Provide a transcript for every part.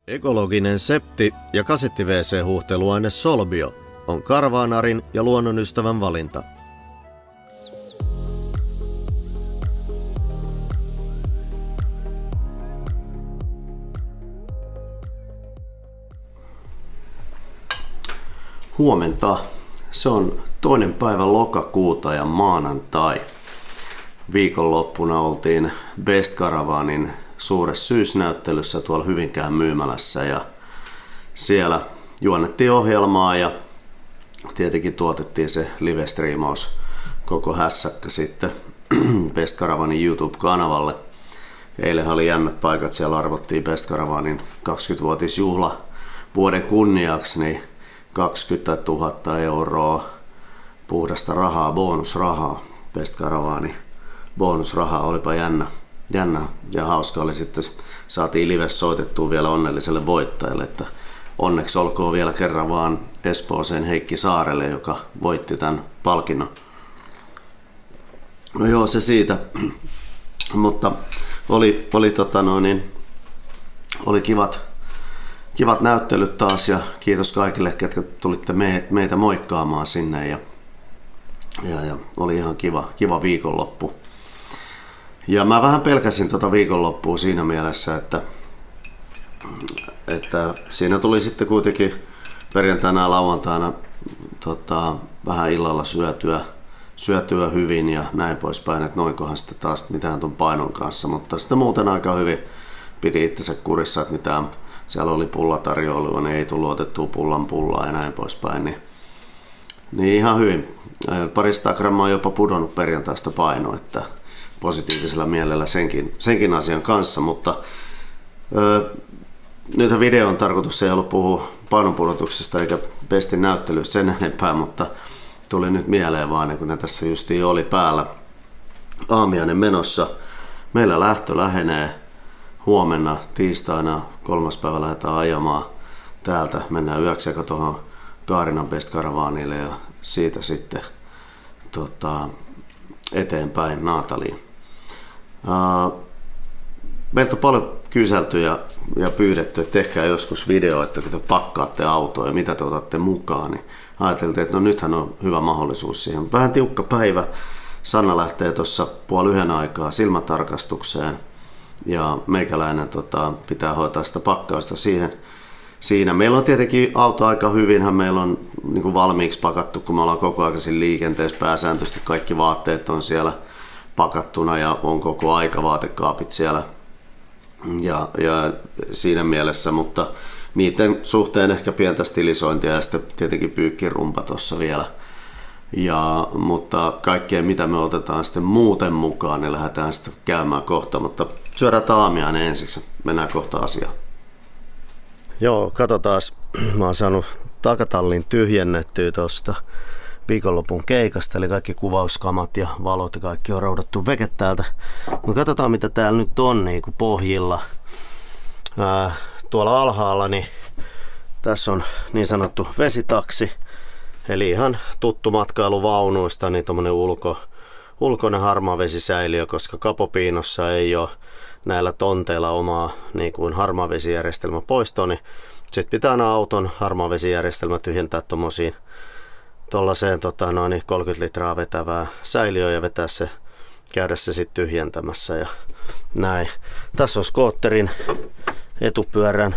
Ekologinen septi ja kasetti-WC-huuhteluaine Solbio on karvaanarin ja luonnonystävän valinta. Huomenta. Se on 2. päivä lokakuuta ja maanantai. Viikonloppuna oltiin Best Caravanin suuressa syysnäyttelyssä tuolla Hyvinkään myymälässä ja siellä juonnettiin ohjelmaa ja tietenkin tuotettiin se live-striimaus koko hässäkkä sitten Best Caravanin YouTube-kanavalle. Eilen oli jännät paikat, siellä arvottiin Best Caravanin 20-vuotisjuhla vuoden kunniaksi, niin 20 000 euroa puhdasta rahaa, bonusrahaa, Best Caravanin bonusrahaa, olipa jännä ja hauska oli sitten, saatiin live soitettua vielä onnelliselle voittajalle, että onneksi olkoon vielä kerran vaan Espooseen Heikki Saarelle, joka voitti tämän palkinnon. No joo, se siitä, mutta oli kivat näyttelyt taas ja kiitos kaikille, ketkä tulitte meitä moikkaamaan sinne ja oli ihan kiva viikonloppu. Ja mä vähän pelkäsin tota viikonloppua siinä mielessä, että siinä tuli sitten kuitenkin perjantaina ja lauantaina vähän illalla syötyä hyvin ja näin poispäin, että noinkohan sitten taas mitään ton painon kanssa, mutta sitten muuten aika hyvin piti itsensä kurissa, että mitään siellä oli pullatarjoilua, niin ei tullut otettua pullaa ja näin poispäin, niin ihan hyvin. 200 grammaa on jopa pudonnut perjantaista painoa, että positiivisella mielellä senkin asian kanssa, mutta nyt videon tarkoitus ei ollut puhua painonpudotuksesta eikä Bestin näyttelystä sen enempää, mutta tuli nyt mieleen vaan, kun ne tässä justiin oli päällä aamiainen menossa. Meillä lähtö lähenee huomenna tiistaina 3. päivä lähdetään ajamaan täältä, mennään yöksi tuohon Kaarinan Best Caravanille ja siitä sitten eteenpäin Naataliin. Meiltä on paljon kyselty ja pyydetty, että tehkää joskus video, että kun te pakkaatte autoa ja mitä te otatte mukaan, niin ajateltiin, että no nythän on hyvä mahdollisuus siihen. Vähän tiukka päivä. Sanna lähtee tuossa 12:30 aikaa silmätarkastukseen ja meikäläinen pitää hoitaa sitä pakkausta siinä. Meillä on tietenkin auto aika hyvinhän, meillä on niin kuin valmiiksi pakattu, kun me ollaan koko ajan siinä liikenteessä. Pääsääntöisesti kaikki vaatteet on siellä pakattuna ja on koko aika vaatekaapit siellä ja siinä mielessä, mutta niiden suhteen ehkä pientä stilisointia ja sitten tietenkin pyykkirumpa tuossa vielä. Mutta kaikkea mitä me otetaan sitten muuten mukaan, niin lähdetään sitten käymään kohta, mutta syödään aamiainen ensiksi, mennään kohta asiaan. Joo, katsotaan. Mä oon saanut takatallin tyhjennettyä tuosta viikonlopun keikasta, eli kaikki kuvauskamat ja valot ja kaikki on roudattu veke täältä. Mutta katsotaan mitä täällä nyt on niin kuin pohjilla. Tuolla alhaalla niin tässä on niin sanottu vesitaksi, eli ihan tuttu matkailuvaunuista, niin tommonen ulkoinen harmaavesisäiliö, koska Kapopiinossa ei ole näillä tonteilla omaa niin kuin harmaavesijärjestelmä poistoa, niin sitten pitää aina auton harmaavesijärjestelmä tyhjentää tuollaiseen 30 litraa vetävää säiliöä ja käydä se sitten tyhjentämässä ja näin. Tässä on skootterin etupyörän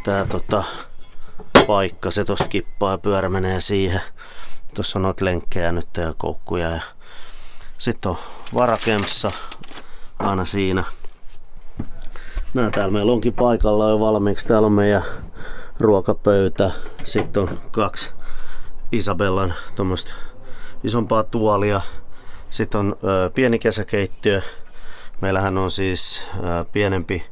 tää paikka, se tosta kippaa ja pyörä menee siihen. Tuossa on noita lenkkejä nyt ja koukkuja ja sitten on varakemssa aina siinä. Täällä meillä onkin paikalla jo valmiiksi. Täällä on meidän ruokapöytä. Sitten on 2 Isabellan tuommoista isompaa tuolia. Sitten on pieni kesäkeittiö. Meillähän on siis pienempi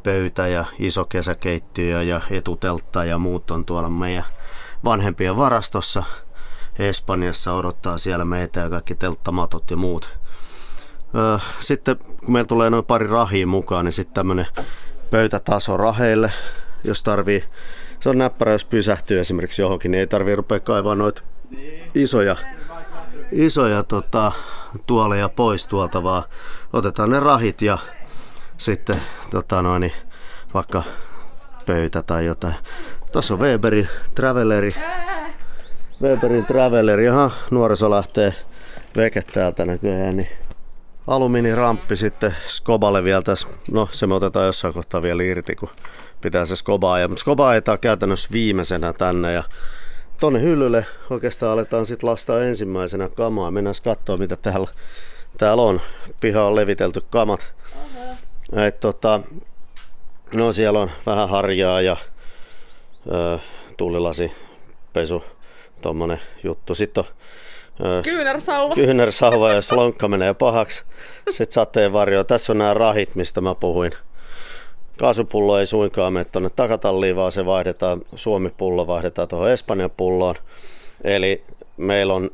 pöytä ja iso kesäkeittiö ja etuteltta ja muut on tuolla meidän vanhempien varastossa. Espanjassa odottaa siellä meitä ja kaikki telttamatot ja muut. Sitten kun meillä tulee noin pari rahia mukaan, niin sitten tämmönen pöytätaso raheille, jos tarvii. Se on näppärä, jos pysähtyy esimerkiksi johonkin, niin ei tarvii rupea kaivaa noita isoja tuoleja pois tuolta, vaan otetaan ne rahit ja sitten vaikka pöytä tai jotain. Tuossa on Weberin Traveleri. Weberin Traveleri. Jaha, nuoriso lähtee veke täältä näköjään. Niin alumiiniramppi sitten Skoballe vielä tässä. No se me otetaan jossain kohtaa vielä irti, kun pitää se Skoba ajaa. Mutta Skoba ajetaan käytännössä viimeisenä tänne. Ja tonne hyllylle oikeastaan aletaan sitten lastaa ensimmäisenä kamaa. Mennään katsoa mitä täällä on. Piha on levitelty kamat. No siellä on vähän harjaa ja tuulilasi, pesu, tommonen juttu. Sitten on kyynärsauva, jos lonkka menee pahaksi. Sitten sateenvarjo. Tässä on nämä rahit, mistä mä puhuin. Kaasupullo ei suinkaan mene tuonne takatalliin, vaan se vaihdetaan, Suomi-pullo vaihdetaan tuohon Espanjan pulloon. Eli meillä on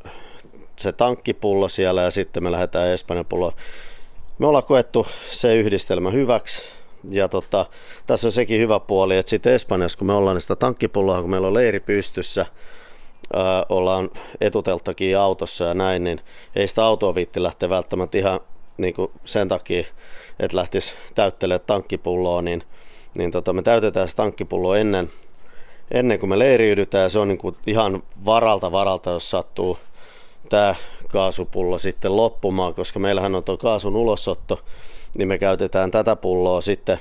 se tankkipullo siellä ja sitten me lähdetään Espanjan pulloon. Me ollaan koettu se yhdistelmä hyväksi. Ja tässä on sekin hyvä puoli, että sitten Espanjassa, kun me ollaan sitä tankkipulloa, kun meillä on leiri pystyssä, ollaan etutelttakin autossa ja näin, niin ei sitä autoa viitti lähteä välttämättä ihan niin kuin sen takia, että lähtisi täyttelemään tankkipulloa, niin me täytetään se tankkipullo ennen kuin me leiriydytään, ja se on niin kuin ihan varalta, jos sattuu tämä kaasupullo sitten loppumaan, koska meillähän on tuo kaasun ulosotto, niin me käytetään tätä pulloa sitten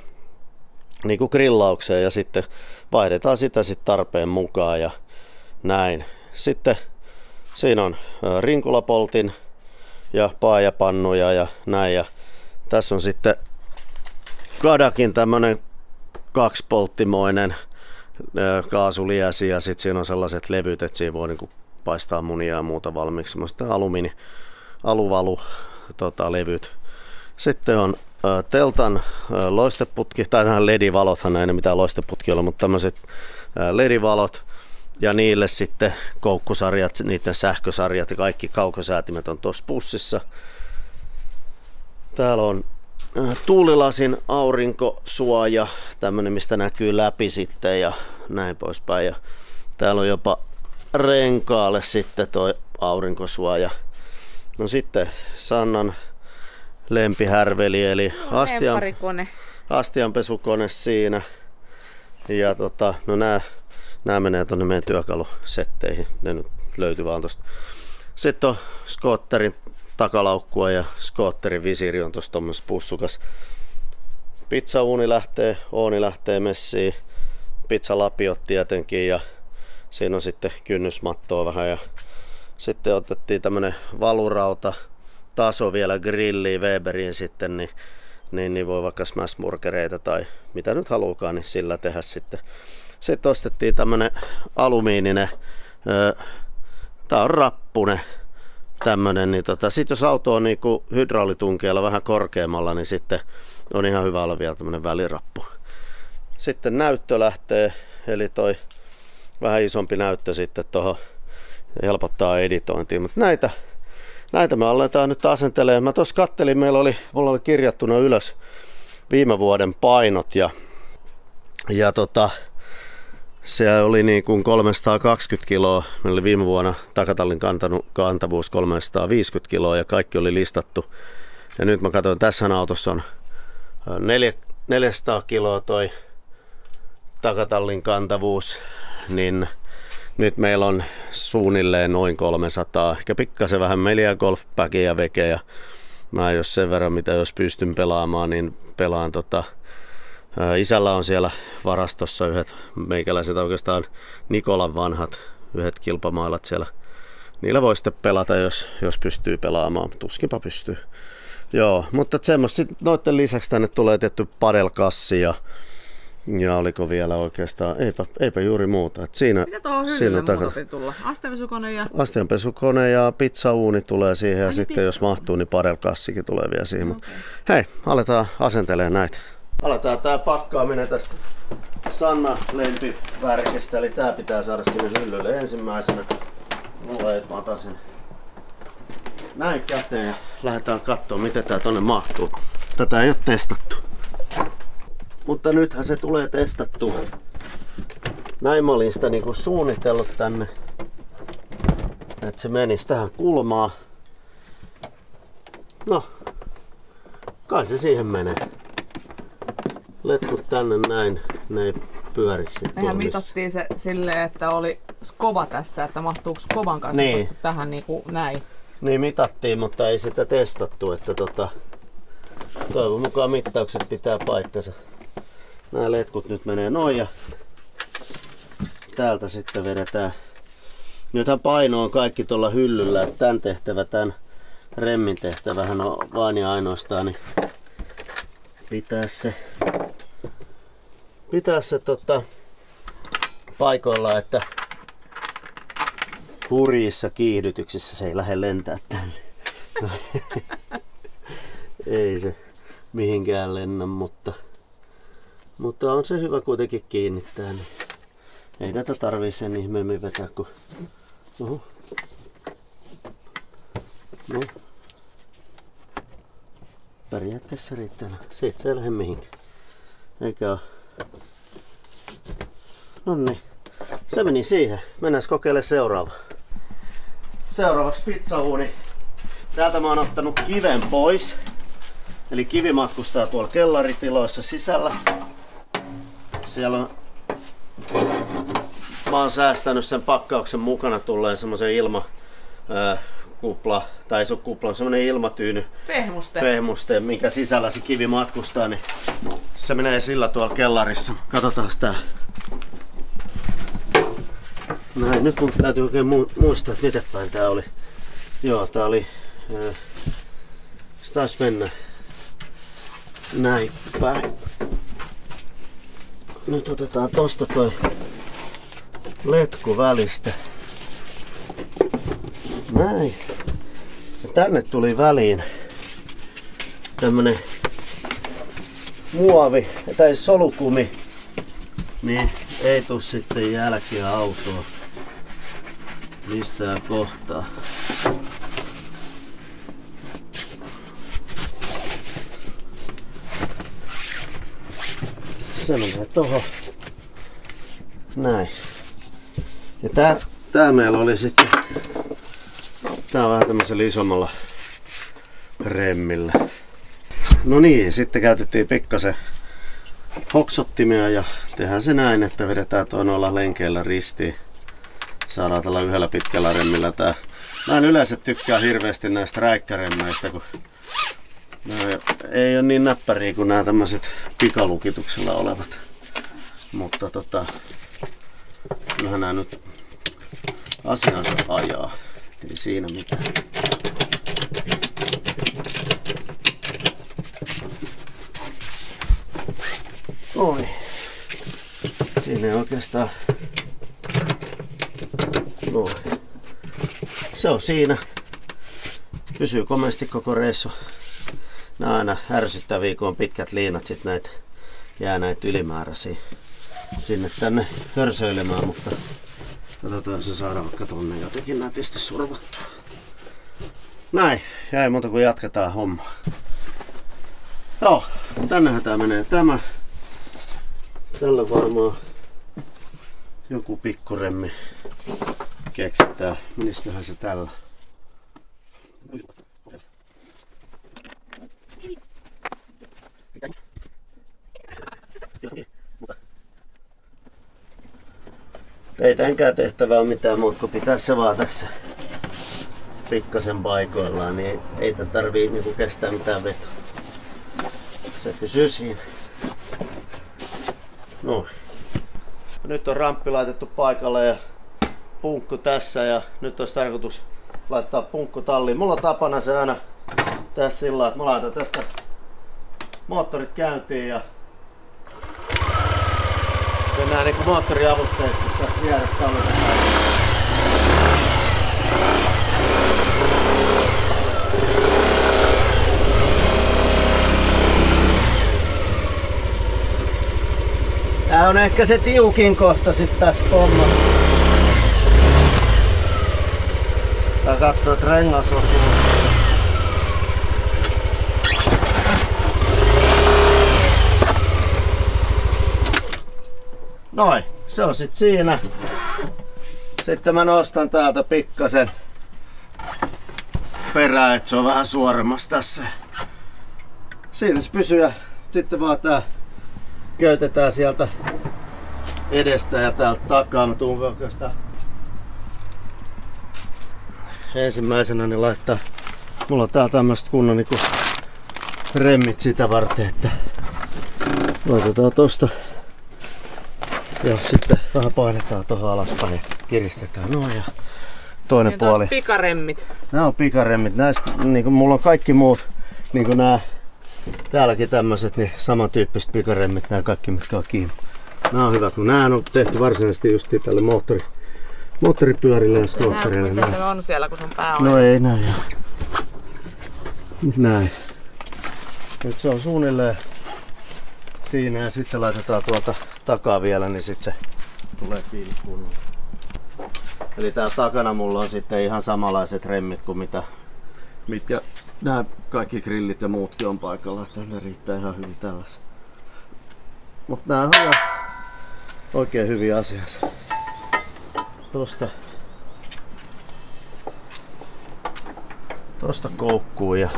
niin kuin grillaukseen ja sitten vaihdetaan sitä sitten tarpeen mukaan ja näin. Sitten siinä on rinkulapoltin ja paajapannuja ja näin. Ja tässä on sitten Kadakin tämmönen kaksipolttimoinen kaasuliäsi ja sitten siinä on sellaiset levyt, että siinä voi niinku paistaa munia ja muuta valmiiksi. Semmoista aluvalu-levyt. Sitten on teltan loisteputki, tai nämä LED-valothan ei ne mitään loisteputki ole, mutta tämmöiset LED-valot ja niille sitten koukkusarjat, niiden sähkösarjat ja kaikki kaukosäätimet on tuossa pussissa. Täällä on tuulilasin aurinkosuoja, tämmönen mistä näkyy läpi sitten ja näin poispäin. Ja täällä on jopa renkaalle sitten toi aurinkosuoja. No sitten Sannan lempihärveli eli astianpesukone siinä. Ja no nää menee tonne meidän työkalusetteihin. Ne nyt löytyy vaan tosta. Sitten on skootterin takalaukkua ja skootterin visiiri on tossa tommosessa pussukas. Pizzauuni lähtee, ooni lähtee messiin. Pizzalapiot tietenkin ja siinä on sitten kynnysmattoa vähän ja sitten otettiin tämmönen valurauta taso vielä grilliin Weberiin sitten, niin voi vaikka smashburgereita tai mitä nyt haluukaan, niin sillä tehdä sitten. Sitten ostettiin tämmönen alumiininen, tää on rappune tämmönen, niin sit jos auto on niinku hydraulitunkeella vähän korkeammalla, niin sitten on ihan hyvä olla vielä tämmönen välirappu. Sitten näyttö lähtee, eli toi vähän isompi näyttö sitten tuohon helpottaa editointia, mutta näitä me aletaan nyt asentelemaan. Mä tuossa kattelin, mulla oli kirjattuna ylös viime vuoden painot ja se oli niin kuin 320 kiloa. Meillä oli viime vuonna takatallin kantavuus 350 kiloa ja kaikki oli listattu. Ja nyt mä katsoin, tässä autossa on 400 kiloa toi takatallin kantavuus, niin nyt meillä on suunnilleen noin 300, ehkä pikkasen vähän meliä golfbackia ja vekeä. Mä jos sen verran mitä jos pystyn pelaamaan, niin pelaan isällä on siellä varastossa yhdet meikäläiset oikeastaan Nikolan vanhat yhdet kilpamailat siellä. Niillä voi sitten pelata, jos pystyy pelaamaan. Tuskinpa pystyy. Joo, mutta semmoista. Sitten noiden lisäksi tänne tulee tietty padelkassi ja oliko vielä oikeastaan, eipä juuri muuta. Et mitä tuohon hyllylle muuta tulla? Astianpesukone ja pizzauuni tulee siihen ja sitten jos mahtuu, niin padelkassikin tulee vielä siihen. Okay. Hei, aletaan asentelemaan näitä. Aletaan tää pakkaaminen tästä Sanna lempivärkistä, eli tää pitää saada sinne hyllylle ensimmäisenä. Mulla ei, mä otan sen näin käteen ja lähdetään katsomaan miten tää tonne mahtuu. Tätä ei ole testattu. Mutta nythän se tulee testattua. Näin mä olin sitä niinku suunnitellut tänne, että se menisi tähän kulmaan. No, kai se siihen menee. Letkut tänne näin, ne ei pyöri sitten. Mehän mitattiin se silleen, että oli kova tässä, että mahtuuko kovan kanssa tähän niin kuin näin. Niin mitattiin, mutta ei sitä testattu, että toivon mukaan mittaukset pitää paikkansa. Nämä letkut nyt menee noin ja täältä sitten vedetään. Nythän paino on kaikki tuolla hyllyllä, että tämän remmin tehtävähän on vaan ja ainoastaan niin pitää se paikoillaan, että hurjissa kiihdytyksissä se ei lähde lentää tänne. Ei se mihinkään lennä, mutta on se hyvä kuitenkin kiinnittää. Niin ei tätä tarvii sen ihmeemmin vetää, kun no. Periaatteessa riittää. Siitä se ei lähde mihinkään. Eikä oo. Noniin. Se meni siihen. Mennään kokeilemaan seuraava. Seuraavaksi pizzauuni. Täältä mä oon ottanut kiven pois. Eli kivi matkustaa tuolla kellaritiloissa sisällä. Siellä on... Mä oon säästänyt sen pakkauksen mukana tulleen semmosen kupla, tai ei se ole kupla, on semmonen ilmatyyny. Pehmuste, minkä sisällä se kivi matkustaa, niin se menee sillä tuolla kellarissa. Katsotaan tää. Näin, nyt mun täytyy oikein muistaa, että miten päin tää oli. Joo, tää oli... Se taisi mennä näin päin. Nyt otetaan tosta toi letku välistä. Näin. Ja tänne tuli väliin tämmönen muovi, tai solukumi, niin ei tuu sitten jälkiä autoa missään kohtaa. Se menee tohon. Näin. Ja tää meillä oli sitten. Tää on vähän tämmöisellä isommalla remmillä. No niin, sitten käytettiin pikkasen hoksottimia ja tehdään se näin, että vedetään toi noilla lenkeillä ristiin. Saadaan tällä yhdellä pitkällä remmillä tää. Mä en yleensä tykkää hirveästi näistä räikkäremmeistä, kun ei ole niin näppäriä kuin nämä tämmöiset pikalukituksella olevat. Mutta kyllähän nää nyt asiansa ajaa. Ei siinä mitään. Oi. Siinä ei oikeastaan. Noin. Se on siinä. Pysyy komeasti koko reissu. Nää aina ärsyttäviä, kun on pitkät liinat, sit näitä jää näitä ylimääräisiä sinne tänne hörsöilemään, mutta katsotaan, se saadaan vaikka tonne jotenkin nätisti survottua. Näin, jäi muuta kuin jatketaan hommaa. Joo, tännehän tää menee tämä. Tällä varmaan joku pikkuremmi keksitään. Menisköhän se tällä? Ei tämänkään tehtävää ole mitään muuta, kun pitää se vaan tässä pikkasen paikoillaan, niin ei tarvii niinku kestää mitään vetoa. Se pysyy siinä. Noin. Nyt on ramppi laitettu paikalle ja punkku tässä ja nyt olisi tarkoitus laittaa punkku talliin. Mulla on tapana se aina tässä sillä lailla, että mä laitan tästä moottorit käyntiin ja mennään niinku moottoriavusteista tästä vierestä tallitaan. Tää on ehkä se tiukin kohta sit tässä hommassa. Tää katsoo, että rengas osuu. Noin, se on sit siinä. Sitten mä nostan täältä pikkasen perään, että se on vähän suoremmassa tässä. Siinä se pysyy ja sitten vaan tää köytetään sieltä edestä ja täältä takaa. Mä tuun oikeastaan ensimmäisenä niin laittaa. Mulla on täällä tämmöset kunnon niinku remmit sitä varten, että laitetaan tosta ja sitten vähän painetaan tohon alaspäin ja kiristetään noin ja toinen ja puoli. Pikaremmit. Nämä on pikaremmit. Näistä niinku mulla on kaikki muut niinku nää täälläkin tämmöset niin samantyyppiset pikaremmit, nämä kaikki mitkä on kiinni. Nämä on hyvät, kun nämä on tehty varsinaisesti just tälle moottoripyörille ja skootterille. Mitä se on siellä, kun sun pää on? No ei näin. Näin. Nyt se on suunnilleen siinä ja sit se laitetaan tuolta takaa vielä, niin sit se tulee kiinni kunnolla. Eli täällä takana mulla on sitten ihan samanlaiset remmit kuin mitkä nämä kaikki grillit ja muutkin on paikalla, että ne riittää ihan hyvin tällaisen. Mut nää on oikein hyviä asiansa. Tosta koukkuu ja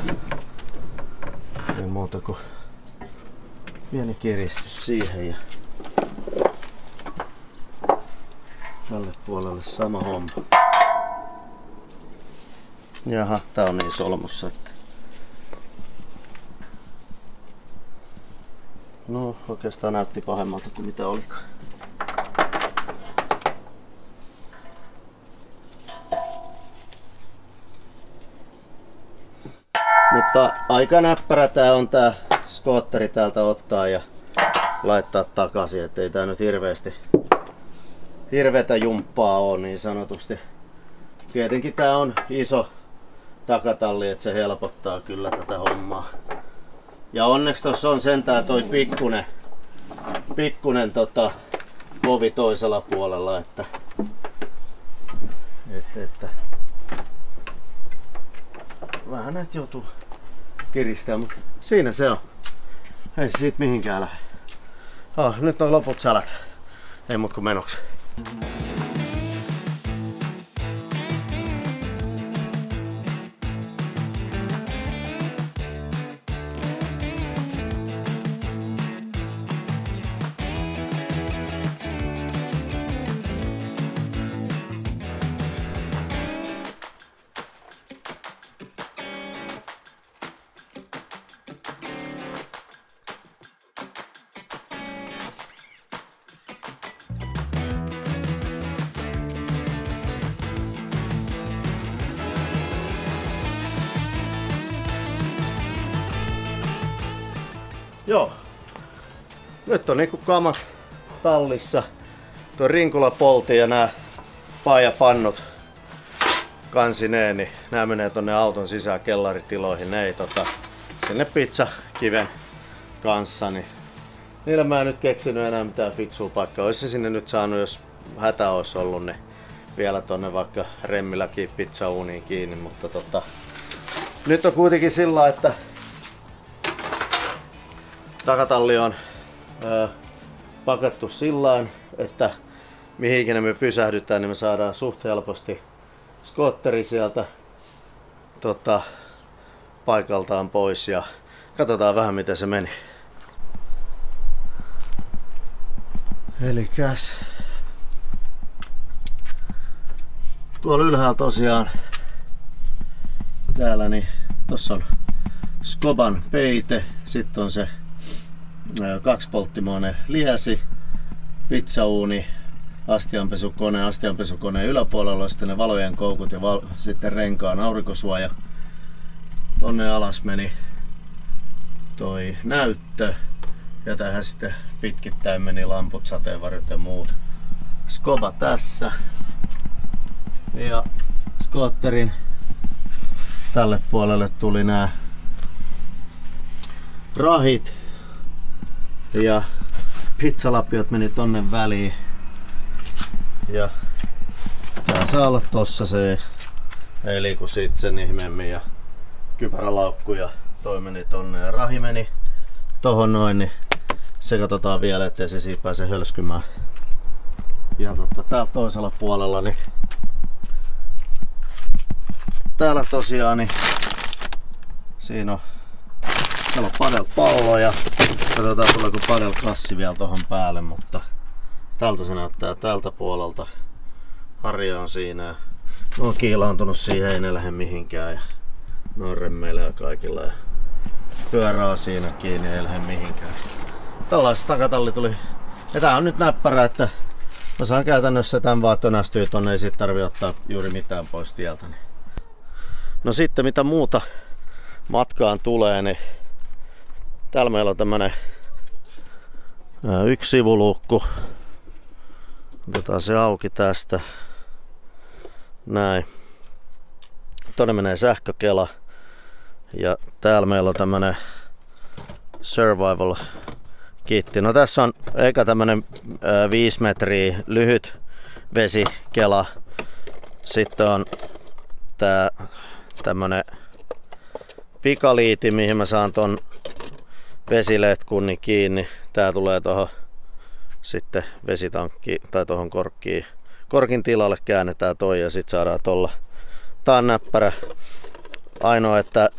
ei muuta kuin pieni kiristys siihen ja tälle puolelle sama homma. Jaha, tää on niin solmussa, että no oikeastaan näytti pahemmalta kuin mitä olikaan. Mutta aika näppärä tää on tää skootteri täältä ottaa ja laittaa takaisin, ettei tää nyt hirveetä jumppaa oo niin sanotusti. Tietenkin tää on iso takatalli, että se helpottaa kyllä tätä hommaa. Ja onneksi tossa on sentään toi pikkunen povi toisella puolella, että vähän näitä joutuu kiristämään, mutta siinä se on. Ei se siitä mihinkään lähde. Nyt on loput salat. Ei mut kun menoksi. Joo. Nyt on niinku kamat tallissa. Tuo rinkulapolti ja nää paajapannut kansineen, niin nää menee tonne auton sisään kellaritiloihin. Ne ei sinne pizzakiven kanssa, niin niillä mä en nyt keksinyt enää mitään fiksua paikkaa. Ois se sinne nyt saanut, jos hätä olisi ollut, niin vielä tonne vaikka remmilläkin pizzauuniin kiinni, mutta nyt on kuitenkin sillä, että takatalli on pakattu sillain, että mihin me pysähdytään, niin me saadaan suht helposti skootteri sieltä paikaltaan pois ja katsotaan vähän miten se meni. Elikäs tuolla ylhäällä tosiaan täällä niin tossa on Skoban peite, sitten on se kaksipolttimoinen liesi, pizzauuni, astianpesukoneen yläpuolella on sitten ne valojen koukut ja sitten renkaan aurinkosuoja. Tonne alas meni toi näyttö ja tähän sitten pitkittäin meni lamput, sateenvarjot ja muut. Skoba tässä ja skootterin tälle puolelle tuli nää rahit ja pizzalapiot meni tonne väliin ja tää saa olla tossa se ei liiku siitä sen ihmeemmin ja kypärälaukku ja toi meni tonne ja rahi meni tohon noin, niin se katsotaan vielä ettei se siitä pääse hölskymään. Ja täällä toisella puolella niin täällä tosiaan niin siinä on täällä on padelpallo ja katsotaan tuleeko padelkassi vielä tohon päälle, mutta Tältä se näyttää tältä puolelta. Harja on siinä ja on kiilaantunut siihen, ei ne lähde mihinkään ja noin remmeilee kaikilla ja pyörä on siinä kiinni, ei lähde mihinkään. Tällaista takatalli tuli. Ja tää on nyt näppärä, että mä saan käytännössä tämän vaan tönästyä tonne, ei siitä tarvii ottaa juuri mitään pois tieltä. No sitten mitä muuta matkaan tulee, niin täällä meillä on tämmönen yksi sivuluukku. Otetaan se auki tästä. Näin. Tonne menee sähkökela. Ja täällä meillä on tämmönen survival kitti. No tässä on eka tämmönen 5 metriä lyhyt vesikela. Sitten on tää tämmönen pikaliiti, mihin mä saan ton vesiletkunni kiinni. Tää tulee tohon sitten vesitankkiin tai tohon korkin tilalle käännetään toi ja sit saadaan tolla. Tää on näppärä. Ainoa, että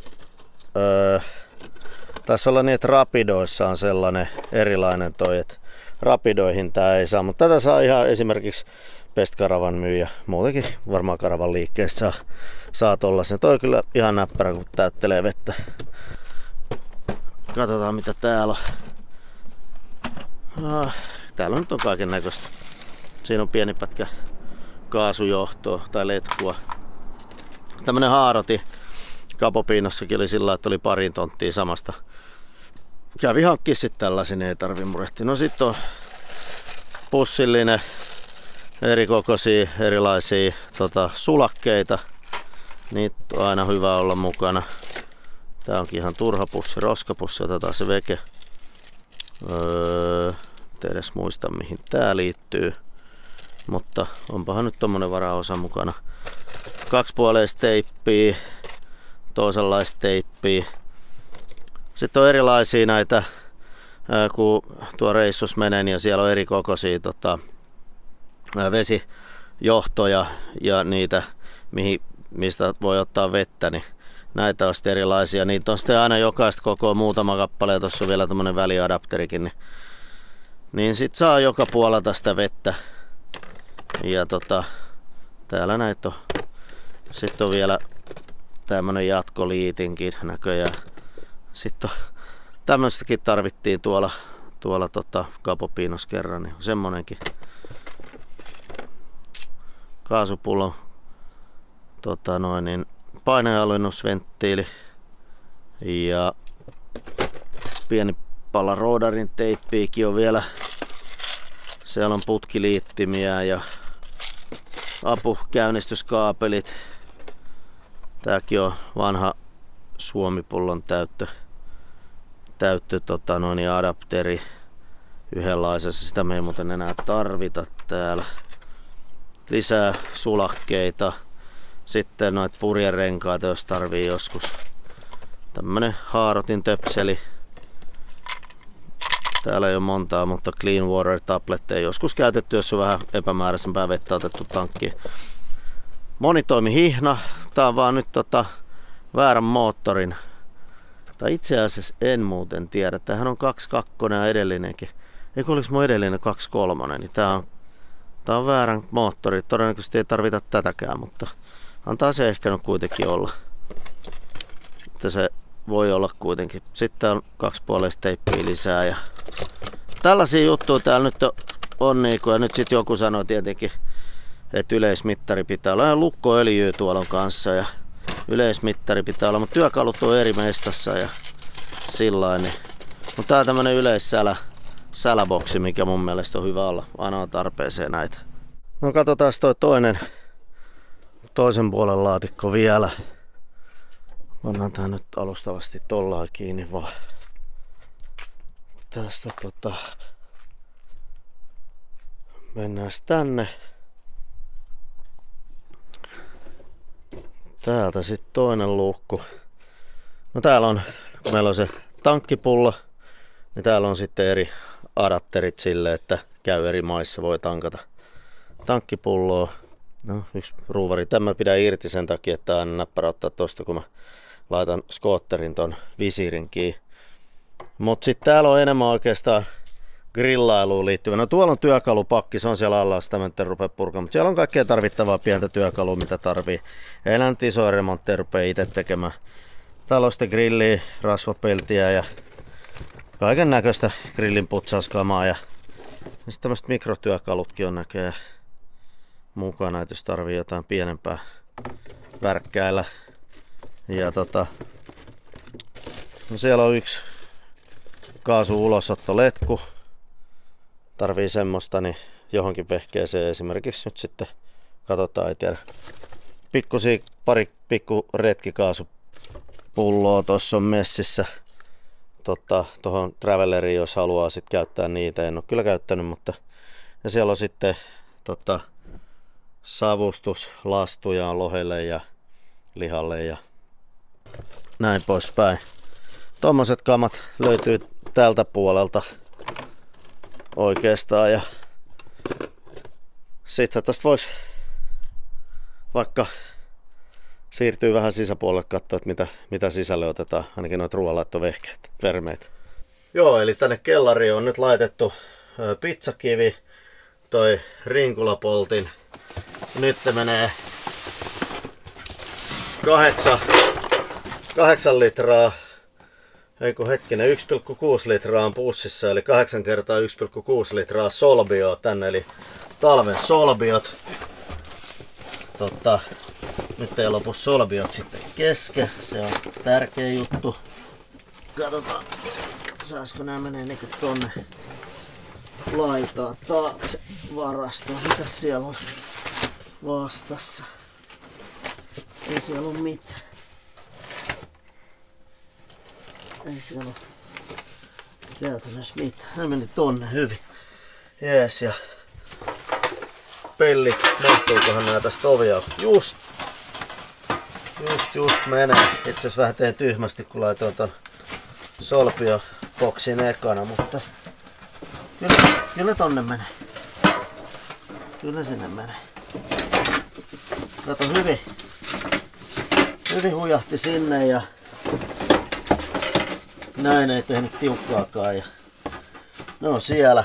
tässä olla niin, että rapidoissa on sellainen erilainen toi, että rapidoihin tää ei saa, mutta tätä saa ihan esimerkiksi Best Caravan myyjä. Muutenkin varmaan Caravan liikkeessä saa tollasen. Toi kyllä ihan näppärä, kun täyttelee vettä. Katsotaan mitä täällä on. Täällä nyt on kaiken näköistä. Siinä on pieni pätkä kaasujohtoa tai letkua. Tämmönen haaroti. Kapopiinossakin oli sillä, että oli parin tonttia samasta. Kävi hankkia sit tällaisen, ei tarvi murehtia. No sit on pussillinen, erikokoisia, erilaisia sulakkeita. Niitä on aina hyvä olla mukana. Tää onkin ihan turha pussi, roskapussi, otetaan se veke. En edes muista mihin tää liittyy. Mutta onpahan nyt tommonen varaosa mukana. 2-puoleista teippiä, toisenlaista teippiä. Sitten on erilaisia näitä, kun tuo reissus menee, niin siellä on eri kokoisia vesijohtoja ja niitä, mistä voi ottaa vettä, niin näitä on sitten erilaisia. Niitä on sitten aina jokaista kokoa muutama kappale ja tuossa on vielä tämmönen väliadapterikin. Niin sit saa joka puolelta sitä vettä. Ja täällä näitä on. Sitten on vielä tämmönen jatkoliitinkin näköjään. Sitten tämmöistäkin tarvittiin tuolla Kapopiinos kerran, niin semmonenkin kaasupullo, painealennusventtiili ja pieni pala roodarin teippiäkin on vielä. Siellä on putkiliittimiä ja apukäynnistyskaapelit. Tääkin on vanha Suomi-pullon täyttö adapteri yhdenlaisessa. Sitä me ei muuten enää tarvita täällä. Lisää sulakkeita. Sitten noita purjerenkaita, jos tarvii joskus. Tämmönen haarotin töpseli. Täällä ei ole montaa, mutta Clean Water tabletteja joskus käytetty, jos on vähän epämääräisempää vettä otettu tankkiin. Monitoimihihna. Tää on vaan nyt väärän moottorin. Tai itse asiassa en muuten tiedä. Tämähän on 2.2 ja edellinenkin. Eikö olisi mun edellinen 2.3, niin tää on väärän moottori. Todennäköisesti ei tarvita tätäkään, mutta antaa se ehkä nyt kuitenkin olla. Että se voi olla kuitenkin. Sitten on 2-puoleista teippiä lisää ja tällaisia juttuja täällä nyt on niinku, ja nyt sit joku sanoo tietenkin, että yleismittari pitää olla. Ja lukkoöljyä tuolla on kanssa ja yleismittari pitää olla, mutta työkalut on eri mestassa ja sillain. Niin. Mutta tää on tämmönen yleissäläboksi, mikä mun mielestä on hyvä olla. Aina on tarpeeseen näitä. No katsotaan toi toisen puolen laatikko vielä. Pannaan tää nyt alustavasti tollaan kiinni vaan. Tästä mennään tänne. Täältä sitten toinen luukku. No täällä on, kun meillä on se tankkipullo, niin täällä on sitten eri adapterit sille, että käy eri maissa, voi tankata tankkipulloa. No, yksi ruuvari. Tämä pidän irti sen takia, että tää on näppärä ottaa tosta, kun mä laitan skootterin ton visiirin kiinni. Mut sit täällä on enemmän oikeastaan grillailuun liittyvä. No tuolla on työkalupakki, se on siellä alla, sitä mä en rupea purkamaan, mutta siellä on kaikkea tarvittavaa pientä työkalua, mitä tarvii. Ei enää nyt isoja remontteja rupea itse tekemään. Täällä on sitten grilliä, rasvapeltiä ja kaiken näköistä grillin putsauskamaa. Ja sitten tämmöiset mikrotyökalutkin on näköjään mukana, että jos tarvii jotain pienempää värkkäillä. Ja no siellä on yksi kaasu-ulosottoletku. Tarvii semmoista niin johonkin vehkeeseen esimerkiksi nyt sitten katsotaan, ei tiedä. Pari pikku retkikaasupulloa tuossa on messissä. Tuohon Travelleriin, jos haluaa sit käyttää niitä. En ole kyllä käyttänyt, mutta ja siellä on sitten savustuslastuja on lohelle ja lihalle ja näin poispäin. Tommoset kamat löytyy tältä puolelta oikeastaan ja sitten tästä voisi vaikka siirtyy vähän sisäpuolelle katsoa, että mitä sisälle otetaan, ainakin noita ruoanlaittovehkeet, vermeet. Joo, eli tänne kellariin on nyt laitettu pizzakivi, toi rinkulapoltin. Nyt menee 8 litraa, 1,6 litraa on pussissa, eli 8 kertaa 1,6 litraa solbioa tänne, eli talven solbiot. Nyt ei lopu solbiot sitten kesken, se on tärkeä juttu. Katsotaan, saisiko nämä menee niinku tonne laitaa taakse varastoon. Mitäs siellä on vastassa? Ei siellä ole mitään. Ei siellä ole käytännössä mitään. Ne meni tonne hyvin. Jees, ja pellit, mahtuukohan nää tästä ovia? Just menee. Itse asiassa vähän teen tyhmästi, kun laitoin ton solpio-boksin ekana, mutta kyllä tonne menee. Kyllä sinne menee. Kato, hyvin hujahti sinne ja näin ei tehnyt tiukkaakaan ja ne on siellä.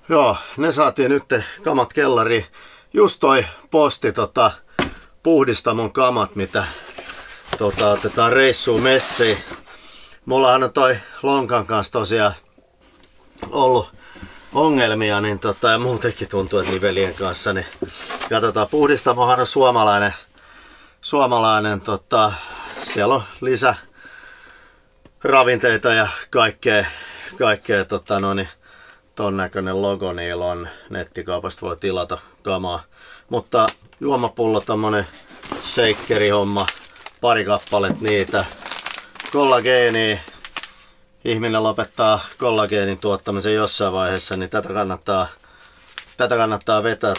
Joo, ne saatiin nyt kamat kellariin. Just toi posti puhdistamon kamat, mitä otetaan reissuun messiin. Mullahan on toi lonkan kanssa tosiaan ollut ongelmia, niin ja muutenkin tuntuu, että nivelien kanssa, niin katsotaan, puhdistamohan on suomalainen siellä on lisäravinteita ja kaikkea ton näköinen logo niillä on, nettikaupasta voi tilata kamaa, mutta juomapullo, tommonen shakeri homma, pari kappalet niitä, kollageenia, ihminen lopettaa kollageenin tuottamisen jossain vaiheessa, niin tätä kannattaa vetää,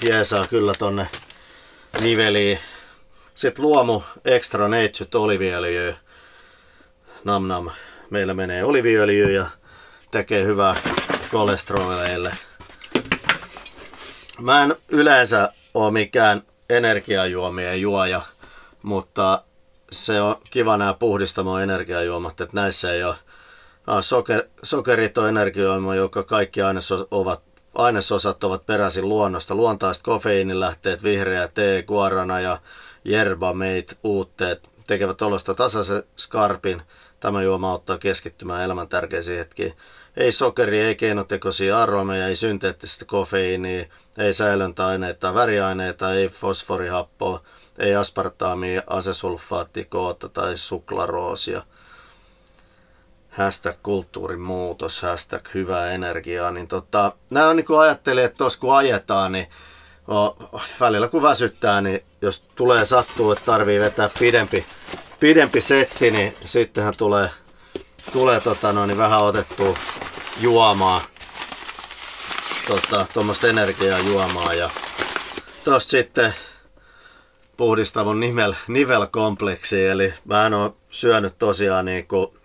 jeesaa kyllä tonne niveliin. Sitten luomu extra neitsyt oliviöljyä, nam, meillä menee oliviöljyä ja tekee hyvää kolesteroleille. Mä en yleensä ole mikään energiajuomien juoja, mutta se on kiva nämä puhdistamon energiajuomat, että näissä ei ole sokeriton energiajuoma, joka kaikki ainesosat ovat peräisin luonnosta. Luontaiset kofeiinilähteet, vihreä tee, guarana ja yerba mate uutteet tekevät olosta tasaisen skarpin. Tämä juoma auttaa keskittymään elämän tärkeisiin hetkiin. Ei sokeri, ei keinotekoisia aromeja, ei synteettistä kofeiinia, ei säilöntäaineita, väriaineita, ei fosforihappoa, ei aspartaamia, asesulfaattikoota tai suklaroosia. #kulttuurimuutos, #hyvää energiaa. Niin nämä on niin kuin ajattelin, että tuossa kun ajetaan, niin välillä kun väsyttää, niin jos tulee sattuu, että tarvii vetää pidempi setti, niin sittenhän tulee vähän otettua juomaa, tuommoista energiajuomaa ja tosta sitten puhdistamon nivelkompleksi, eli mä en oo syönyt tosiaan niinku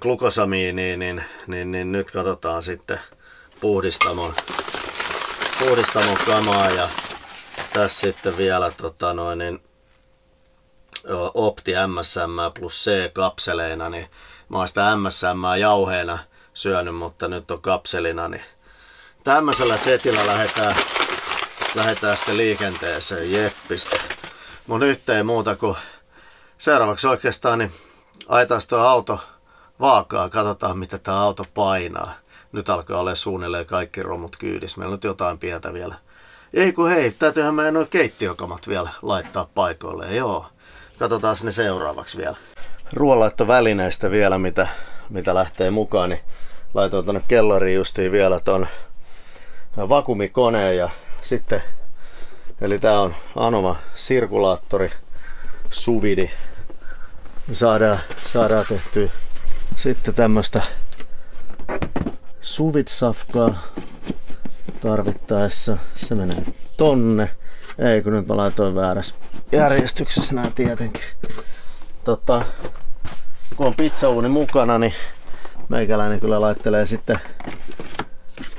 glukosamiinia, niin nyt katsotaan sitten puhdistamon kamaa ja tässä sitten vielä Opti MSM plus C kapseleina, niin Mä oon sitä MSM:ää jauheena syönyt, mutta nyt on kapselina, niin tämmöisellä setillä lähdetään sitten liikenteeseen. Jeppistä. Mun nyt ei muuta kuin seuraavaksi oikeastaan niin ajetaan tuo auto vaakaa, katsotaan mitä tää auto painaa. Nyt alkaa olla suunnilleen kaikki romut kyydissä. Meillä on nyt jotain pientä vielä. Ei kun hei, täytyyhän meidän nuo keittiökamat vielä laittaa paikoille. Joo, katsotaan ne seuraavaksi vielä. Ruoanlaittovälineistä vielä, mitä lähtee mukaan, niin laitoin tuonne kellariin justiin vielä ton vakuumikoneen ja sitten, eli tää on Anoma sirkulaattori suvidi. Saadaan tehtyä sitten tämmöstä suvitsafkaa tarvittaessa. Se menee tonne. Ei kun nyt mä laitoin väärässä järjestyksessä nää tietenkin. Kun on pizzauuni mukana, niin meikäläinen kyllä laittelee sitten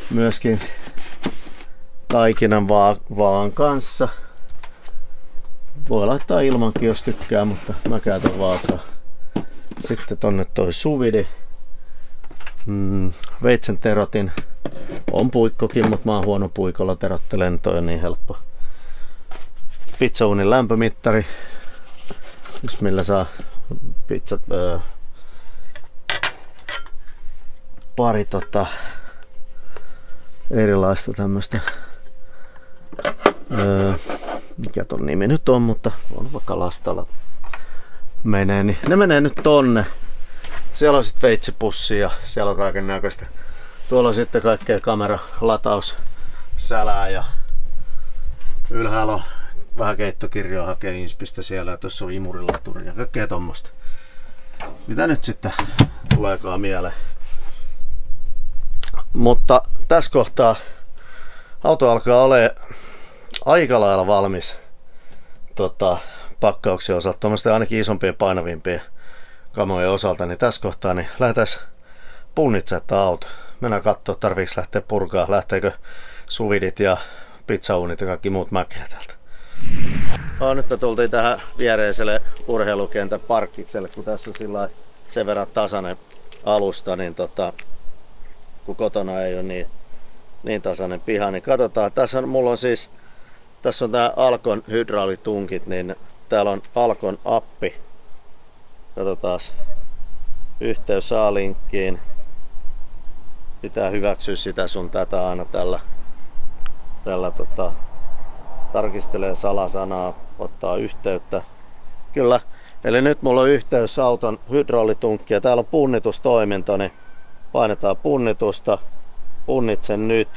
myöskin taikinan vaan kanssa. Voi laittaa ilmankin jos tykkää, mutta mä käytän vaakaa. Sitten tonne toi suvidi. Veitsen terotin. On puikkokin, mutta mä oon huono puikolla terottelen, niin toi on niin helppo. Pizzauunin lämpömittari. Millä saa pizzat pari erilaista tämmöstä mikä ton nimi nyt on, mutta on vaikka lastalla menee, niin ne menee nyt tonne. Siellä on sitten veitsipussi ja siellä on kaiken näköistä. Tuolla on sitten kaikkea kameralataus-sälää ja ylhäällä on vähän keittokirjoa hakee inspistä siellä ja tuossa on imurilaturi ja kaikkea tommosta. Mitä nyt sitten tuleekaan mieleen? Mutta tässä kohtaa auto alkaa olemaan aika lailla valmis pakkauksen osalta, tuommoisten ainakin isompien painavimpien kamojen osalta, niin tässä kohtaa niin lähdetään punnitsemaan tämä auto. Mennään katsoa, tarviiko lähteä purkaa, lähteekö suvidit ja pizzauunit ja kaikki muut mäkeä täältä. Nyt me tultiin tähän viereiselle urheilukentän parkkikselle, kun tässä on sillä sen verran tasainen alusta, niin kun kotona ei ole niin tasainen piha, niin katsotaan. Tässä on tää Alkon hydraulitunkit, niin täällä on Alkon appi. Katsotaan. Yhteys A-linkkiin. Pitää hyväksyä sitä sun tätä aina tällä tarkistelee salasanaa, ottaa yhteyttä. Kyllä. Eli nyt mulla on yhteys auton hydraulitunkki ja täällä on punnitustoiminto, niin painetaan punnitusta. Punnitsen nyt.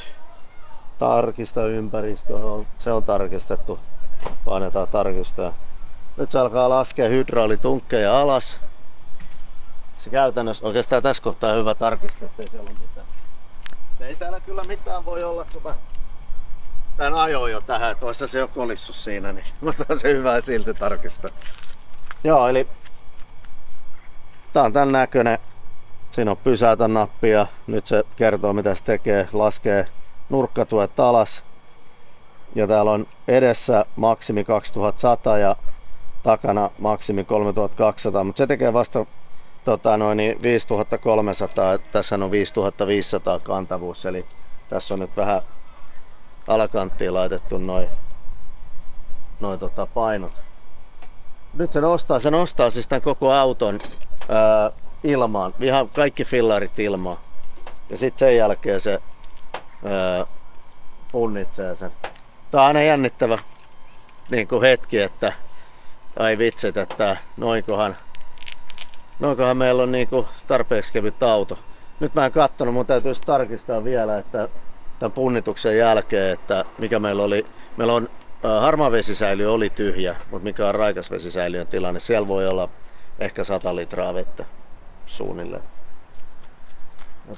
Tarkista ympäristö. Se on tarkistettu. Painetaan tarkistaa. Nyt se alkaa laskea hydraulitunkkeja alas. Se käytännössä oikeastaan tässä kohtaa hyvä tarkistaa, ettei siellä ole mitään. Ei täällä kyllä mitään voi olla, kun mä tän ajoin jo tähän, että olisi se jo kolissut siinä, niin mutta on se hyvä silti tarkistaa. Joo, eli tää on tän näköinen. Siinä on pysäytä nappi ja nyt se kertoo mitä se tekee, laskee nurkkatuet alas. Ja täällä on edessä maksimi 2100 ja takana maksimi 3200, mutta se tekee vasta 5300, tässä on 5500 kantavuus, eli tässä on nyt vähän alakanttiin laitettu noi painot. Nyt se nostaa siis tämän koko auton ilmaan, ihan kaikki fillarit ilmaan. Ja sitten sen jälkeen se punnitsee sen. Tää on aina jännittävä niin kuin hetki, että ai vitsit, että noinkohan meillä on niin kuin tarpeeksi kevyt auto. Nyt mä en katsonut, mun täytyisi tarkistaa vielä, että tämän punnituksen jälkeen, että mikä meillä oli. Meillä on harmaa vesisäiliö oli tyhjä, mutta mikä on raikas vesisäiliön tilanne, siellä voi olla ehkä 100 litraa vettä suunnilleen. Ja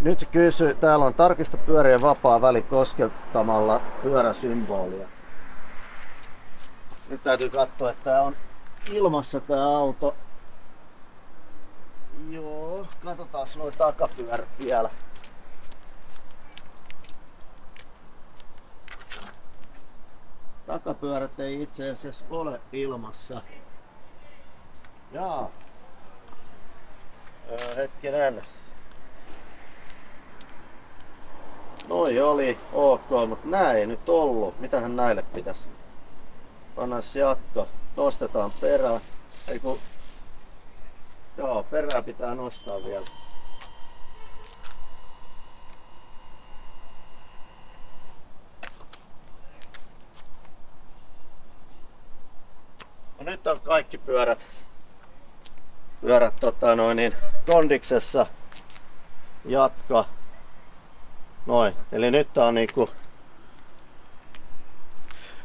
nyt se kysyy, täällä on tarkista pyörien vapaa väli koskettamalla pyöräsymbolia. Nyt täytyy katsoa, että tää on ilmassa tää auto. Joo, katsotaan noin takapyörät vielä. Takapyörät ei itse asiassa ole ilmassa. Jaa. Hetkinen. Noi oli ok, mutta nää ei nyt ollut. Mitähän näille pitäisi? Pannaan jatko. Nostetaan perää. Eiku... Joo, perää pitää nostaa vielä. No nyt on kaikki pyörät kondiksessa. Jatka. Noin. Eli nyt on niinku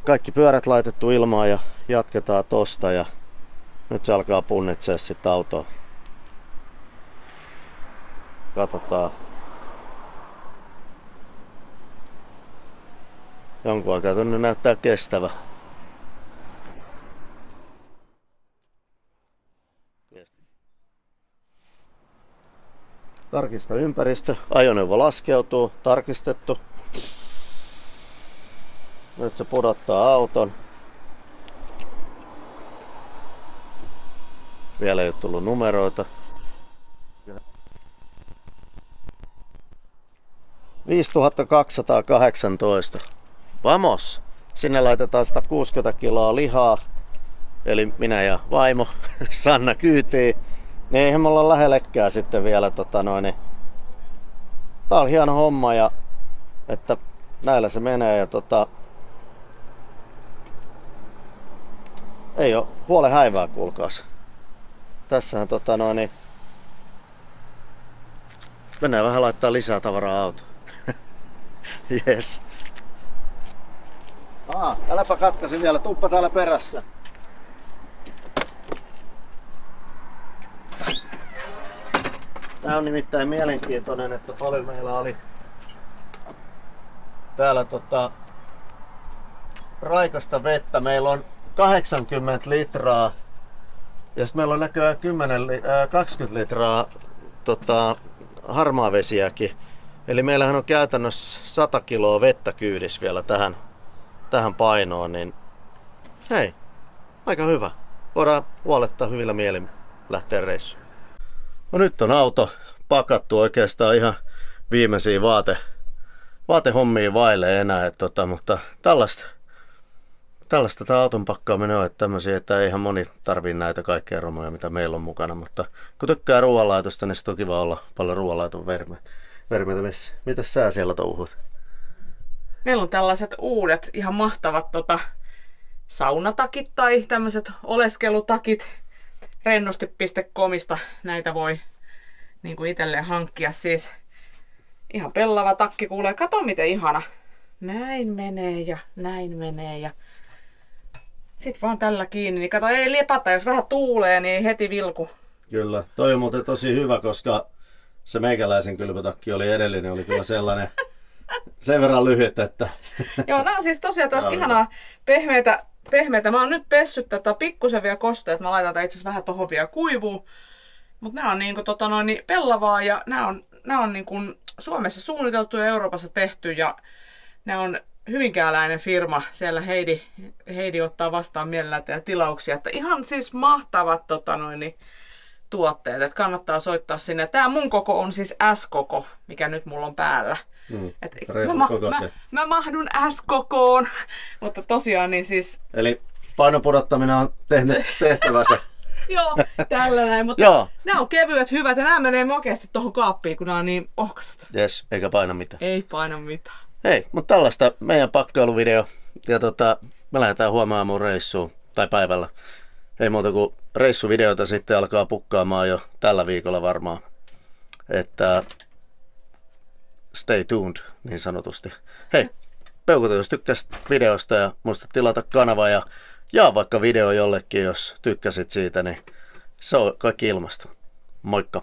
kaikki pyörät laitettu ilmaan ja jatketaan tosta ja nyt se alkaa punnitsee sit autoa. Katsotaan. Jonkun aikaa tonne näyttää kestävä. Tarkista ympäristö. Ajoneuvo laskeutuu. Tarkistettu. Nyt se pudottaa auton. Vielä ei ole tullut numeroita. 5218. Vamos! Sinne laitetaan 160 kiloa lihaa. Eli minä ja vaimo Sanna kyytiin. Niin eihän me olla lähellekään sitten vielä Tää on hieno homma ja että näillä se menee ja ei oo puolen häivää kuulkaas. Tässähän mennään vähän laittaa lisää tavaraa autoon. Yes. Äläpä katkasin vielä, tuppa täällä perässä. Tää on nimittäin mielenkiintoinen, että paljon meillä oli täällä raikasta vettä. Meillä on 80 litraa ja sitten meillä on näköjään 20 litraa harmaavesiäkin. Eli meillähän on käytännössä 100 kiloa vettä kyydissä vielä tähän painoon, niin hei, aika hyvä. Voidaan huolettaa hyvillä mielin lähteä reissuun. No nyt on auto pakattu oikeastaan ihan viimeisiä vaatehommia vaille enää, mutta tällaista tämä auton pakkaaminen on, että tämmöisiä, että eihän moni tarvii näitä kaikkia romoja, mitä meillä on mukana, mutta kun tykkää ruoanlaitosta, niin sitten on kiva olla paljon ruoanlaiton vermeitä. Mitäs sä siellä touhut? Meillä on tällaiset uudet, ihan mahtavat saunatakit tai tämmöiset oleskelutakit. Rennosti.comista näitä voi niin kuin itselleen hankkia. Siis ihan pellava takki, kuulee. Kato miten ihana. Näin menee ja näin menee ja sit vaan tällä kiinni. Niin kato, ei lepata, jos vähän tuulee, niin heti vilku. Kyllä, toi on muuten tosi hyvä, koska se meikäläisen kylpytakki oli edellinen, oli kyllä sellainen sen verran lyhyt, että... Joo, nämä on siis tosiaan tosta ihanaa pehmeitä. Mä oon nyt pessyt tätä pikkusen vielä kostoa, että mä laitan itse asiassa vähän tohon vielä kuivuu. Mutta nämä on niinku pellavaa ja nämä on niinku Suomessa suunniteltu ja Euroopassa tehty ja nämä on hyvinkääläinen firma. Siellä Heidi ottaa vastaan mielellään tilauksia. Että ihan siis mahtavat tuotteet, että kannattaa soittaa sinne. Tää mun koko on siis S-koko, mikä nyt mulla on päällä. Mä mahdun S-kokoon, mutta tosiaan niin siis... Eli painopudottaminen on tehtävänsä. Joo, tällä näin, mutta nämä on kevyet, hyvät ja nämä menee makeasti tuohon kaappiin, kun nämä on niin ohkaiset. Jes, eikä paina mitään. Ei paina mitään. Hei, mutta tällaista meidän pakkailuvideo ja me lähdetään huomaan mun reissuun, tai päivällä. Ei muuta kuin reissuvideoita sitten alkaa pukkaamaan jo tällä viikolla varmaan. Että stay tuned, niin sanotusti. Hei, peukuta jos tykkäsit videosta ja muista tilata kanava ja jaa vaikka video jollekin, jos tykkäsit siitä, niin se on kaikki ilmasta. Moikka!